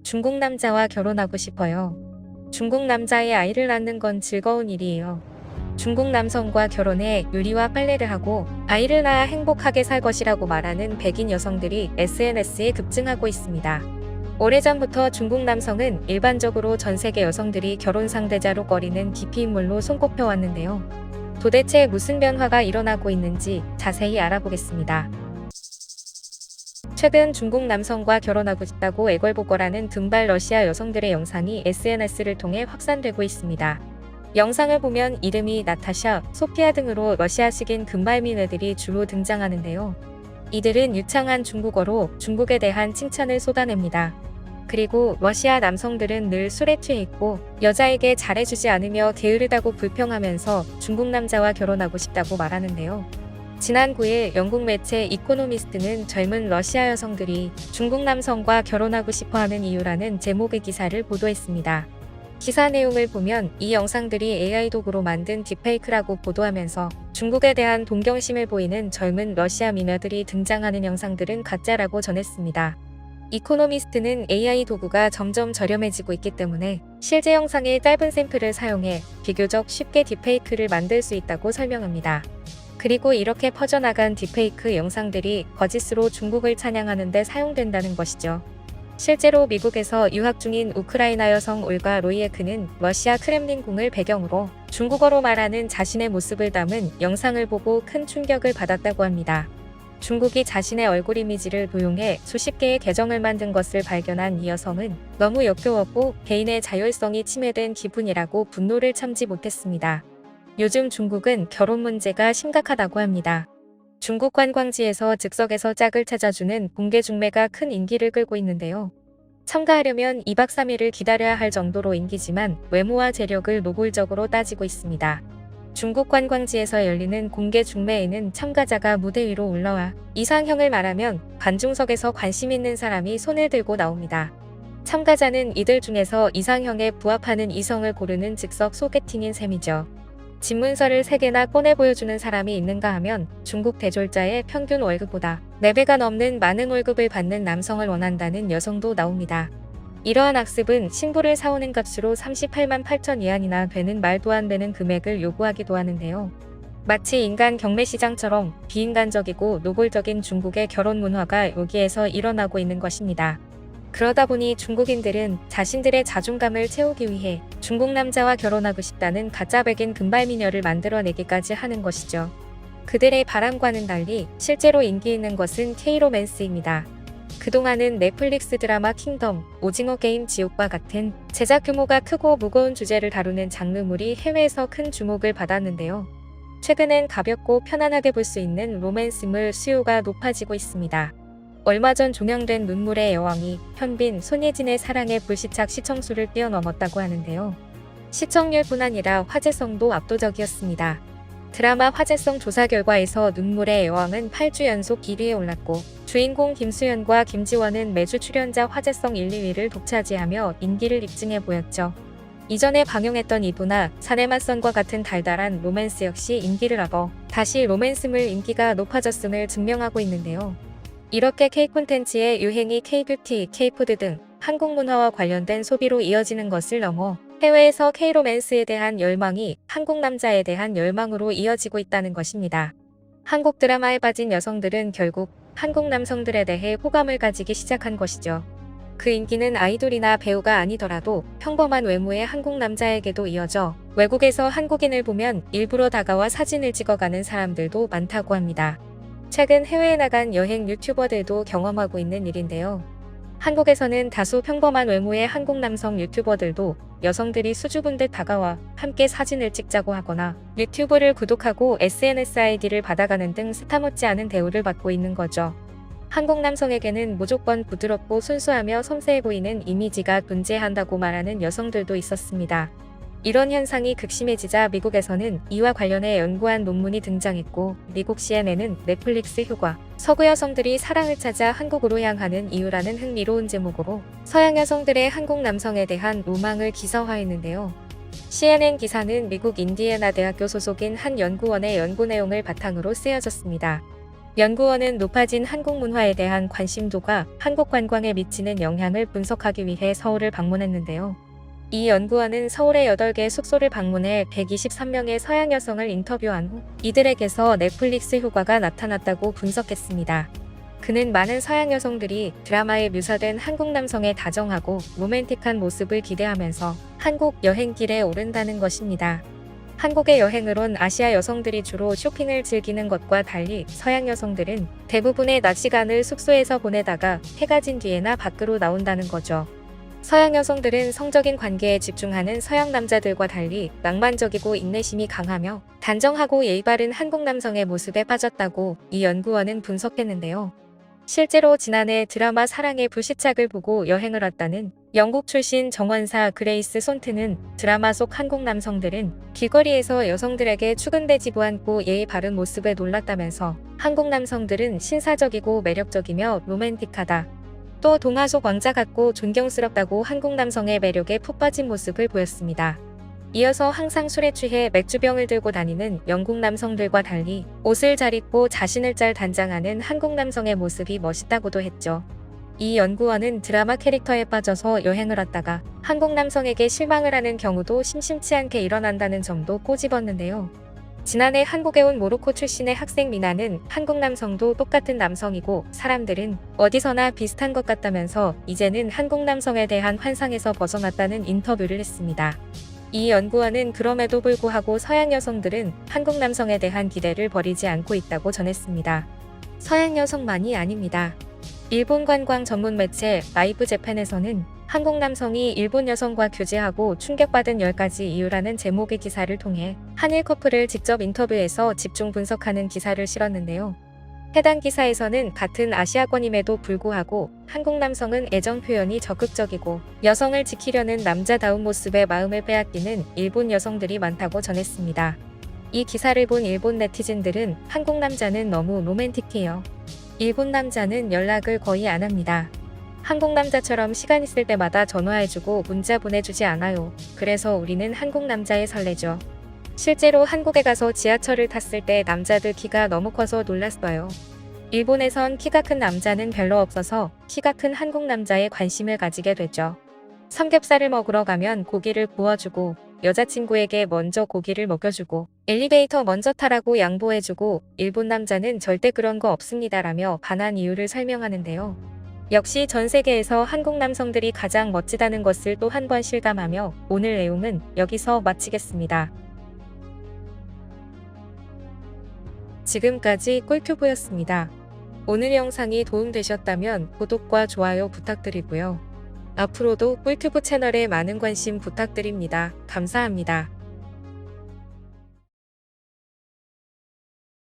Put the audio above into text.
중국 남자와 결혼하고 싶어요. 중국 남자의 아이를 낳는 건 즐거운 일이에요. 중국 남성과 결혼해 요리와 빨래를 하고 아이를 낳아 행복하게 살 것이라고 말하는 백인 여성들이 SNS에 급증하고 있습니다. 오래전부터 중국 남성은 일반적으로 전 세계 여성들이 결혼 상대자로 꺼리는 기피 인물로 손꼽혀왔는데요. 도대체 무슨 변화가 일어나고 있는지 자세히 알아보겠습니다. 최근 중국 남성과 결혼하고 싶다고 애걸복걸하는 등발 러시아 여성들의 영상이 SNS를 통해 확산되고 있습니다. 영상을 보면 이름이 나타샤, 소피아 등으로 러시아식인 금발미녀들이 주로 등장하는데요. 이들은 유창한 중국어로 중국에 대한 칭찬을 쏟아냅니다. 그리고 러시아 남성들은 늘 술에 취해 있고 여자에게 잘해주지 않으며 게으르다고 불평하면서 중국 남자와 결혼하고 싶다고 말하는데요. 지난 9일 영국 매체 이코노미스트는 젊은 러시아 여성들이 중국 남성과 결혼하고 싶어하는 이유라는 제목의 기사를 보도했습니다. 기사 내용을 보면 이 영상들이 AI 도구로 만든 딥페이크라고 보도하면서 중국에 대한 동경심을 보이는 젊은 러시아 미녀들이 등장하는 영상들은 가짜라고 전했습니다. 이코노미스트는 AI 도구가 점점 저렴해지고 있기 때문에 실제 영상의 짧은 샘플을 사용해 비교적 쉽게 딥페이크를 만들 수 있다고 설명합니다. 그리고 이렇게 퍼져나간 딥페이크 영상들이 거짓으로 중국을 찬양하는 데 사용된다는 것이죠. 실제로 미국에서 유학 중인 우크라이나 여성 올가 로이에크는 러시아 크렘린궁을 배경으로 중국어로 말하는 자신의 모습을 담은 영상을 보고 큰 충격을 받았다고 합니다. 중국이 자신의 얼굴 이미지를 도용해 수십 개의 계정을 만든 것을 발견한 이 여성은 너무 역겨웠고 개인의 자율성이 침해된 기분이라고 분노를 참지 못했습니다. 요즘 중국은 결혼 문제가 심각하다고 합니다. 중국 관광지에서 즉석에서 짝을 찾아주는 공개 중매가 큰 인기를 끌고 있는데요. 참가하려면 2박 3일을 기다려야 할 정도로 인기지만 외모와 재력을 노골적으로 따지고 있습니다. 중국 관광지에서 열리는 공개 중매에는 참가자가 무대 위로 올라와 이상형을 말하면 관중석에서 관심 있는 사람이 손을 들고 나옵니다. 참가자는 이들 중에서 이상형에 부합하는 이성을 고르는 즉석 소개팅인 셈이죠. 집문서를 3개나 꺼내 보여주는 사람이 있는가 하면 중국 대졸자의 평균 월급보다 4배가 넘는 많은 월급을 받는 남성을 원한다는 여성도 나옵니다. 이러한 악습은 신부를 사오는 값으로 38만 8천 위안이나 되는 말도 안 되는 금액을 요구하기도 하는데요. 마치 인간 경매시장처럼 비인간적이고 노골적인 중국의 결혼 문화가 여기에서 일어나고 있는 것입니다. 그러다 보니 중국인들은 자신들의 자존감을 채우기 위해 중국 남자와 결혼하고 싶다는 가짜 백인 금발미녀를 만들어내기까지 하는 것이죠. 그들의 바람과는 달리 실제로 인기 있는 것은 K-로맨스입니다. 그동안은 넷플릭스 드라마 킹덤, 오징어 게임 지옥과 같은 제작 규모가 크고 무거운 주제를 다루는 장르물이 해외에서 큰 주목을 받았는데요. 최근엔 가볍고 편안하게 볼 수 있는 로맨스물 수요가 높아지고 있습니다. 얼마 전 종영된 눈물의 여왕이 현빈, 손예진의 사랑의 불시착 시청수를 뛰어넘었다고 하는데요. 시청률뿐 아니라 화제성도 압도적이었습니다. 드라마 화제성 조사 결과에서 눈물의 여왕은 8주 연속 1위에 올랐고 주인공 김수현과 김지원은 매주 출연자 화제성 1, 2위를 독차지하며 인기를 입증해 보였죠. 이전에 방영했던 이브나 사내 맞선과 같은 달달한 로맨스 역시 인기를 얻어 다시 로맨스물 인기가 높아졌음을 증명하고 있는데요. 이렇게 K-콘텐츠의 유행이 K-뷰티, K-푸드 등 한국 문화와 관련된 소비로 이어지는 것을 넘어 해외에서 K-로맨스에 대한 열망이 한국 남자에 대한 열망으로 이어지고 있다는 것입니다. 한국 드라마에 빠진 여성들은 결국 한국 남성들에 대해 호감을 가지기 시작한 것이죠. 그 인기는 아이돌이나 배우가 아니더라도 평범한 외모의 한국 남자에게도 이어져 외국에서 한국인을 보면 일부러 다가와 사진을 찍어가는 사람들도 많다고 합니다. 최근 해외에 나간 여행 유튜버들도 경험하고 있는 일인데요. 한국에서는 다소 평범한 외모의 한국 남성 유튜버들도 여성들이 수줍은 듯 다가와 함께 사진을 찍자고 하거나 유튜브를 구독하고 SNS 아이디를 받아가는 등 스타 못지않은 대우를 받고 있는 거죠. 한국 남성에게는 무조건 부드럽고 순수하며 섬세해 보이는 이미지가 존재한다고 말하는 여성들도 있었습니다. 이런 현상이 극심해지자 미국에서는 이와 관련해 연구한 논문이 등장했고 미국 CNN은 넷플릭스 효과, 서구 여성들이 사랑을 찾아 한국으로 향하는 이유라는 흥미로운 제목으로 서양 여성들의 한국 남성에 대한 로망을 기사화했는데요. CNN 기사는 미국 인디애나 대학교 소속인 한 연구원의 연구 내용을 바탕으로 쓰여졌습니다. 연구원은 높아진 한국 문화에 대한 관심도가 한국 관광에 미치는 영향을 분석하기 위해 서울을 방문했는데요. 이 연구원은 서울의 8개 숙소를 방문해 123명의 서양 여성을 인터뷰한 후 이들에게서 넷플릭스 효과가 나타났다고 분석했습니다. 그는 많은 서양 여성들이 드라마에 묘사된 한국 남성의 다정하고 로맨틱한 모습을 기대하면서 한국 여행길에 오른다는 것입니다. 한국에 여행을 온 아시아 여성들이 주로 쇼핑을 즐기는 것과 달리 서양 여성들은 대부분의 낮 시간을 숙소에서 보내다가 해가 진 뒤에나 밖으로 나온다는 거죠. 서양 여성들은 성적인 관계에 집중하는 서양 남자들과 달리 낭만적이고 인내심이 강하며 단정하고 예의 바른 한국 남성의 모습에 빠졌다고 이 연구원은 분석했는데요. 실제로 지난해 드라마 사랑의 불시착을 보고 여행을 왔다는 영국 출신 정원사 그레이스 손트는 드라마 속 한국 남성들은 길거리에서 여성들에게 추근대지고 앉고 예의 바른 모습에 놀랐다면서 한국 남성들은 신사적이고 매력적이며 로맨틱하다. 또 동화 속 왕자 같고 존경스럽다고 한국 남성의 매력에 푹 빠진 모습을 보였습니다. 이어서 항상 술에 취해 맥주병을 들고 다니는 영국 남성들과 달리 옷을 잘 입고 자신을 잘 단장하는 한국 남성의 모습이 멋있다고도 했죠. 이 연구원은 드라마 캐릭터에 빠져서 여행을 왔다가 한국 남성에게 실망을 하는 경우도 심심치 않게 일어난다는 점도 꼬집었는데요. 지난해 한국에 온 모로코 출신의 학생 미나는 한국 남성도 똑같은 남성이고 사람들은 어디서나 비슷한 것 같다면서 이제는 한국 남성에 대한 환상에서 벗어났다는 인터뷰를 했습니다. 이 연구원은 그럼에도 불구하고 서양 여성들은 한국 남성에 대한 기대를 버리지 않고 있다고 전했습니다. 서양 여성만이 아닙니다. 일본 관광 전문 매체 라이브 재팬에서는 한국 남성이 일본 여성과 교제하고 충격받은 10가지 이유라는 제목의 기사를 통해 한일 커플을 직접 인터뷰해서 집중 분석하는 기사를 실었는데요. 해당 기사에서는 같은 아시아권임에도 불구하고 한국 남성은 애정 표현이 적극적이고 여성을 지키려는 남자다운 모습에 마음을 빼앗기는 일본 여성들이 많다고 전했습니다. 이 기사를 본 일본 네티즌들은 한국 남자는 너무 로맨틱해요. 일본 남자는 연락을 거의 안 합니다. 한국 남자처럼 시간 있을 때마다 전화해주고 문자 보내주지 않아요. 그래서 우리는 한국 남자에 설레죠. 실제로 한국에 가서 지하철을 탔을 때 남자들 키가 너무 커서 놀랐어요. 일본에선 키가 큰 남자는 별로 없어서 키가 큰 한국 남자에 관심을 가지게 되죠. 삼겹살을 먹으러 가면 고기를 구워주고 여자친구에게 먼저 고기를 먹여주고 엘리베이터 먼저 타라고 양보해주고 일본 남자는 절대 그런 거 없습니다라며 반한 이유를 설명하는데요. 역시 전 세계에서 한국 남성들이 가장 멋지다는 것을 또 한 번 실감하며 오늘 내용은 여기서 마치겠습니다. 지금까지 꿀튜브였습니다. 오늘 영상이 도움되셨다면 구독과 좋아요 부탁드리고요. 앞으로도 꿀튜브 채널에 많은 관심 부탁드립니다. 감사합니다.